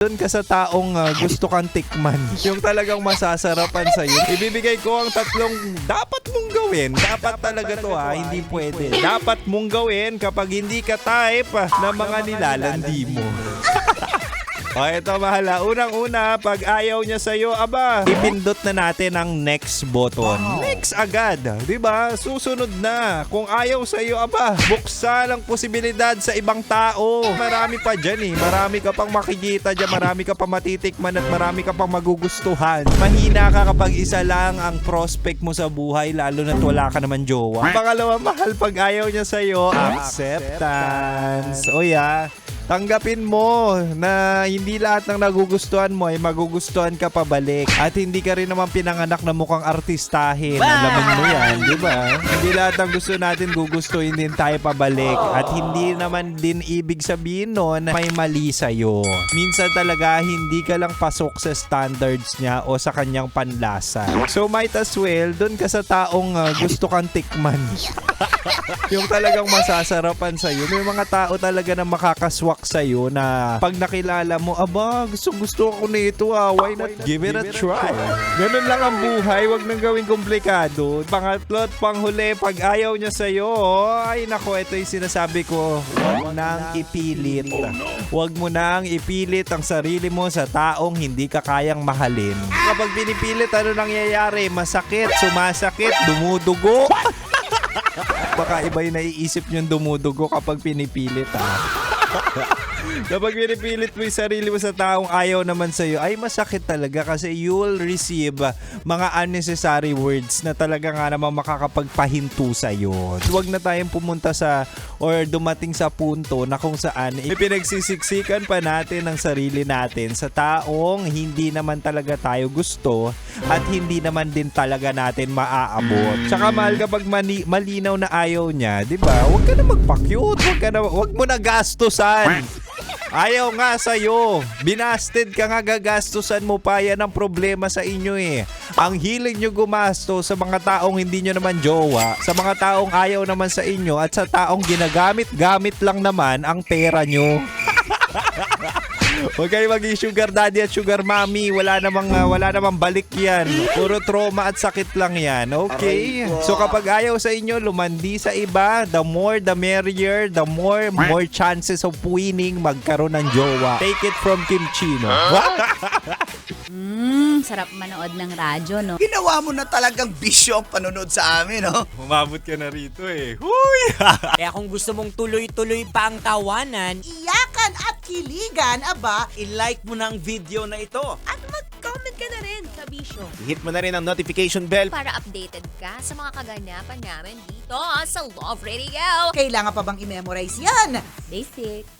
Doon ka sa taong gusto kang tikman. Yung talagang masasarapan sa'yo. Ibibigay ko ang tatlong dapat mong gawin. Dapat talaga to hindi pwede. Dapat mong gawin kapag hindi ka type ng mga nilalandi mo. O ito mahala. Unang-una, pag ayaw niya sa'yo, aba, ipindot na natin ang next button. Next agad. Diba? Susunod na. Kung ayaw sa'yo, aba, buksan ang posibilidad sa ibang tao. Marami pa dyan eh. Marami ka pang makikita dyan. Marami ka pang matitikman at marami ka pang magugustuhan. Mahina ka kapag isa lang ang prospect mo sa buhay, lalo na't wala ka naman jowa. Pangalawa, mahal, pag ayaw niya sa'yo, acceptance. O tanggapin mo na hindi lahat ng nagugustuhan mo ay magugustuhan ka pabalik. At hindi ka rin naman pinanganak na mukhang artistahin. Alamin mo yan, di ba? Hindi lahat ng gusto natin gugustuhin din tayo pabalik. At hindi naman din ibig sabihin nun may mali sa'yo. Minsan talaga hindi ka lang pasok sa standards niya o sa kanyang panlasa. So might as well, dun ka sa taong gusto kang tikman. Yung talagang masasarapan sa'yo. May mga tao talaga na makakaswak sa'yo na pag nakilala mo, aba, gusto ko nito why not give it a try? Ganun lang ang buhay, wag nang gawing komplikado. Pangatlo at panghuli, pag ayaw niya sa'yo, ay nako, ito yung sinasabi ko, wag nang ipilit. Wag mo nang ipilit ang sarili mo sa taong hindi ka kayang mahalin. Kapag pinipilit, ano nangyayari? Masakit, sumasakit, dumudugo. Baka iba yung naiisip niyong dumudugo kapag pinipilit Kapag pinipilit mo yung sarili mo sa taong ayaw naman sa'yo, ay masakit talaga kasi you'll receive mga unnecessary words na talaga nga naman makakapagpahinto sa'yo. Huwag na tayong pumunta sa or dumating sa punto na kung saan ipinagsisiksikan pa natin ang sarili natin sa taong hindi naman talaga tayo gusto at hindi naman din talaga natin maaabot. Tsaka mahal, kapag malinaw na ayaw niya, di ba? Huwag ka na magpa-cute. Huwag mo na gastusan. Ayaw nga sa'yo. Binasted ka nga, gagastusan mo pa. Yan ang problema sa inyo eh. Ang hilig nyo gumasto sa mga taong hindi nyo naman jowa, sa mga taong ayaw naman sa inyo, at sa taong ginagamit-gamit lang naman ang pera nyo. Huwag kayo maging sugar daddy at sugar mommy. Wala namang balik yan. Puro trauma at sakit lang yan. Okay? So kapag ayaw sa inyo, lumandi sa iba, the more the merrier, the more chances of winning magkaroon ng jowa. Take it from Kim Chino. Sarap manood ng radyo, no? Ginawa mo na talagang bisyo ang panonood sa amin, no? Umabot ka na rito eh. Huy! Kaya kung gusto mong tuloy-tuloy pa ang tawanan, Iyakan at kiligan, aba, i-like mo na ang video na ito. at mag-comment ka na rin, kabisyo. Hit mo na rin ang notification bell. Para updated ka sa mga kaganapan namin dito sa Love Radio. Kailangan pa bang i-memorize yan? Basic.